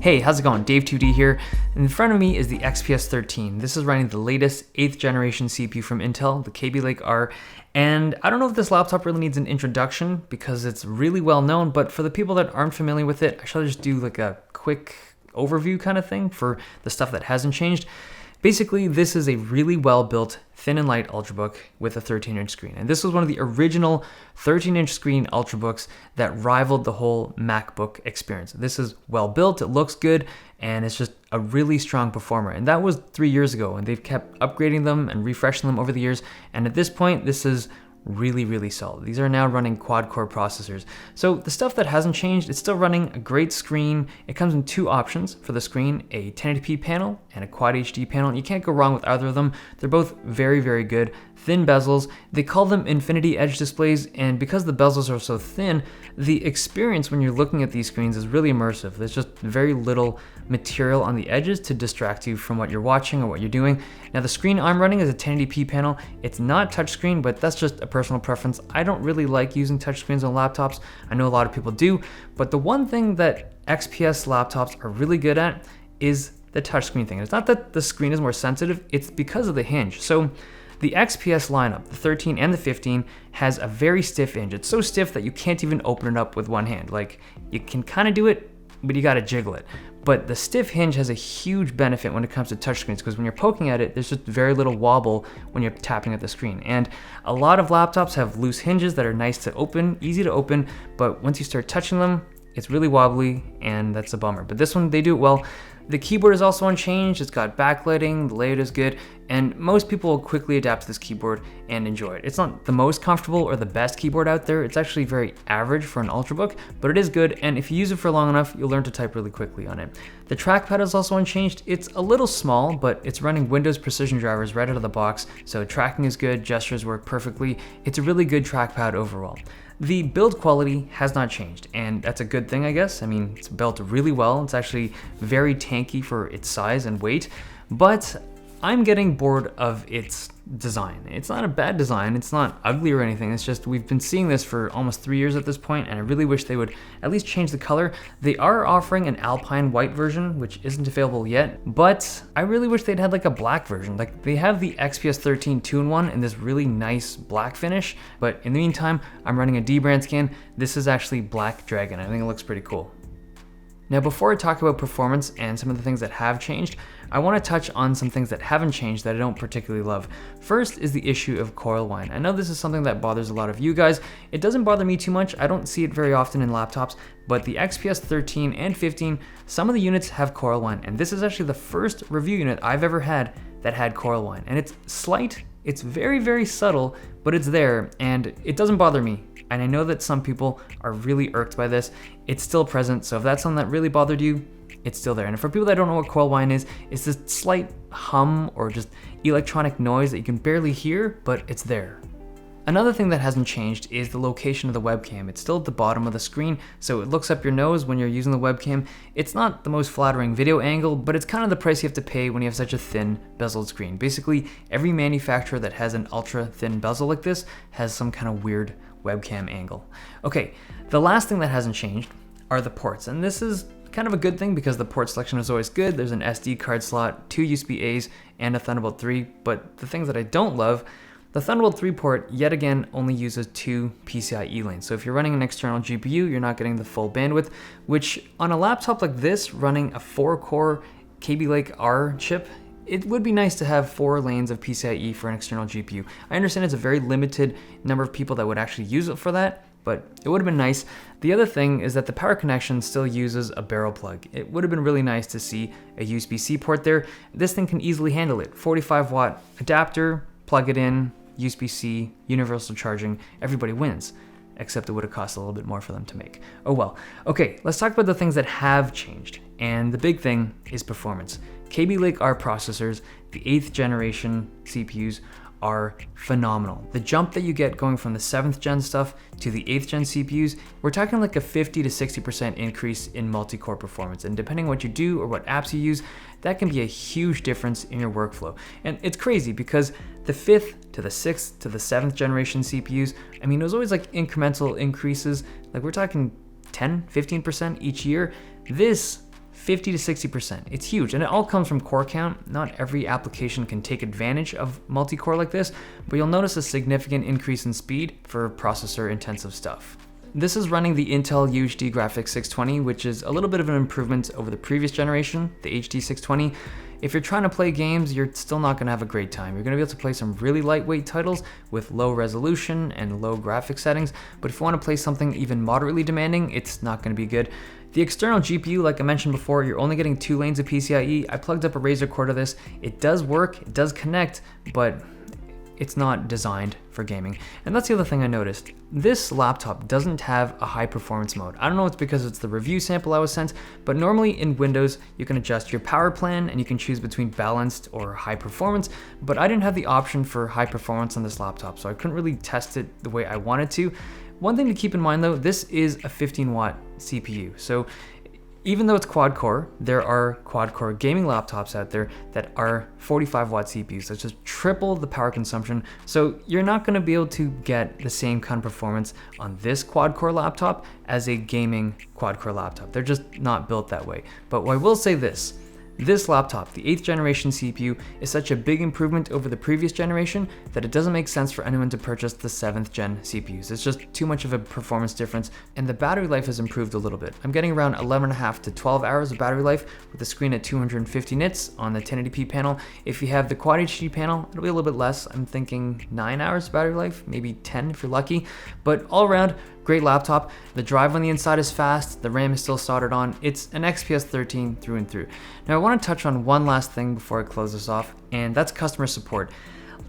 Hey, how's it going? Dave 2D here. In front of me is the XPS 13. This is running the latest 8th generation CPU from Intel, the Kaby Lake R. And I don't know if this laptop really needs an introduction because it's really well known, but for the people that aren't familiar with it, I shall just do like a quick overview kind of thing for the stuff that hasn't changed. Basically, this is a really well-built, thin and light Ultrabook with a 13-inch screen. And this was one of the original 13-inch screen Ultrabooks that rivaled the whole MacBook experience. This is well-built, it looks good, and it's just a really strong performer. And that was 3 years ago, and they've kept upgrading them and refreshing them over the years. And at this point, this is really solid. These are now running quad-core processors. So the stuff that hasn't changed, it's still running a great screen. It comes in two options for the screen, a 1080p panel and a Quad HD panel. You can't go wrong with either of them. They're both very good. Thin bezels. They call them infinity edge displays, and because the bezels are so thin, the experience when you're looking at these screens is really immersive. There's just very little material on the edges to distract you from what you're watching or what you're doing. Now the screen I'm running is a 1080p panel. It's not touchscreen, but that's just a personal preference. I don't really like using touchscreens on laptops. I know a lot of people do, but the one thing that XPS laptops are really good at is the touchscreen thing. It's not that the screen is more sensitive, it's because of the hinge. So the XPS lineup, the 13 and the 15, has a very stiff hinge. It's so stiff that you can't even open it up with one hand. Like, you can kind of do it, but you gotta jiggle it. But the stiff hinge has a huge benefit when it comes to touchscreens, because when you're poking at it, there's just very little wobble when you're tapping at the screen. And a lot of laptops have loose hinges that are nice to open, easy to open, but once you start touching them, it's really wobbly, and that's a bummer. But this one, they do it well. The keyboard is also unchanged, it's got backlighting, the layout is good, and most people will quickly adapt to this keyboard and enjoy it. It's not the most comfortable or the best keyboard out there, it's actually very average for an Ultrabook, but it is good, and if you use it for long enough, you'll learn to type really quickly on it. The trackpad is also unchanged. It's a little small, but it's running Windows Precision drivers right out of the box, so tracking is good, gestures work perfectly. It's a really good trackpad overall. The build quality has not changed, and that's a good thing, I guess. I mean, it's built really well. It's actually very tanky for its size and weight, but I'm getting bored of its design. It's not a bad design, it's not ugly or anything, it's just we've been seeing this for almost 3 years at this point, and I really wish they would at least change the color. They are offering an Alpine white version, which isn't available yet, but I really wish they'd had like a black version. Like, they have the XPS 13 2-in-1 in this really nice black finish, but in the meantime, I'm running a D-brand scan. This is actually Black Dragon. I think it looks pretty cool. Now, before I talk about performance and some of the things that have changed, I want to touch on some things that haven't changed that I don't particularly love. First is the issue of coil whine. I know this is something that bothers a lot of you guys. It doesn't bother me too much. I don't see it very often in laptops, but the XPS 13 and 15, some of the units have coil whine, and this is actually the first review unit I've ever had that had coil whine. And it's slight, it's very subtle, but it's there, and it doesn't bother me. And I know that some people are really irked by this. It's still present, so if that's something that really bothered you, it's still there. And for people that don't know what coil whine is, it's this slight hum or just electronic noise that you can barely hear, but it's there. Another thing that hasn't changed is the location of the webcam. It's still at the bottom of the screen, so it looks up your nose when you're using the webcam. It's not the most flattering video angle, but it's kind of the price you have to pay when you have such a thin bezeled screen. Basically, every manufacturer that has an ultra thin bezel like this has some kind of weird webcam angle. Okay, the last thing that hasn't changed are the ports, and this is kind of a good thing because the port selection is always good. There's an SD card slot, 2 USB-As, and a Thunderbolt 3, but the things that I don't love, the Thunderbolt 3 port, yet again, only uses 2 PCIe lanes. So if you're running an external GPU, you're not getting the full bandwidth, which on a laptop like this, running a 4-core Kaby Lake R chip, it would be nice to have 4 lanes of PCIe for an external GPU. I understand it's a very limited number of people that would actually use it for that, but it would have been nice. The other thing is that the power connection still uses a barrel plug. It would have been really nice to see a USB-C port there. This thing can easily handle it. 45-watt adapter, plug it in, USB-C, universal charging, everybody wins. Except it would have cost a little bit more for them to make. Oh well. Okay, let's talk about the things that have changed. And the big thing is performance. Kaby Lake R processors, the 8th generation CPUs, are phenomenal. The jump that you get going from the 7th gen stuff to the 8th gen CPUs, we're talking like a 50 to 60% increase in multi-core performance. And depending on what you do or what apps you use, that can be a huge difference in your workflow. And it's crazy because the 5th to the 6th to the 7th generation CPUs, I mean, it was always like incremental increases. Like we're talking 10, 15% each year. This 50 to 60%. It's huge, and it all comes from core count. Not every application can take advantage of multi-core like this, but you'll notice a significant increase in speed for processor-intensive stuff. This is running the Intel UHD Graphics 620, which is a little bit of an improvement over the previous generation, the HD 620. If you're trying to play games, you're still not going to have a great time. You're going to be able to play some really lightweight titles with low resolution and low graphics settings, but if you want to play something even moderately demanding, it's not going to be good. The external GPU, like I mentioned before, you're only getting 2 lanes of PCIe. I plugged up a Razer core to this. It does work, it does connect, but it's not designed for gaming. And that's the other thing I noticed. This laptop doesn't have a high performance mode. I don't know if it's because it's the review sample I was sent, but normally in Windows, you can adjust your power plan and you can choose between balanced or high performance, but I didn't have the option for high performance on this laptop, so I couldn't really test it the way I wanted to. One thing to keep in mind though, this is a 15-watt CPU. So even though it's quad core, there are quad core gaming laptops out there that are 45-watt CPUs. That's just triple the power consumption. So you're not gonna be able to get the same kind of performance on this quad core laptop as a gaming quad core laptop. They're just not built that way. But I will say this, this laptop, the 8th generation CPU, is such a big improvement over the previous generation that it doesn't make sense for anyone to purchase the 7th gen CPUs. It's just too much of a performance difference, and the battery life has improved a little bit. I'm getting around 11.5 to 12 hours of battery life with the screen at 250 nits on the 1080p panel. If you have the Quad HD panel, it'll be a little bit less. I'm thinking 9 hours of battery life, maybe 10 if you're lucky, but all around, great laptop. The drive on the inside is fast, the RAM is still soldered on. It's an XPS 13 through and through. Now I want to touch on one last thing before I close this off, and that's customer support.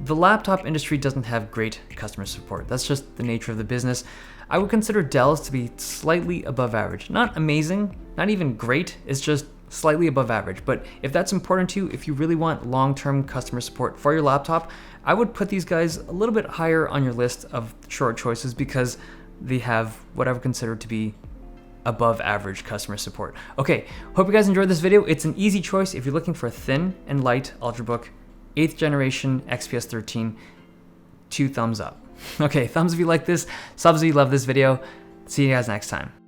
The laptop industry doesn't have great customer support. That's just the nature of the business. I would consider Dell's to be slightly above average. Not amazing, not even great, it's just slightly above average. But if that's important to you, if you really want long-term customer support for your laptop, I would put these guys a little bit higher on your list of short choices because they have what I would consider to be above average customer support. Okay, hope you guys enjoyed this video. It's an easy choice if you're looking for a thin and light Ultrabook, 8th generation XPS 13, 2 thumbs up. Okay, thumbs if you like this, subs if you love this video. See you guys next time.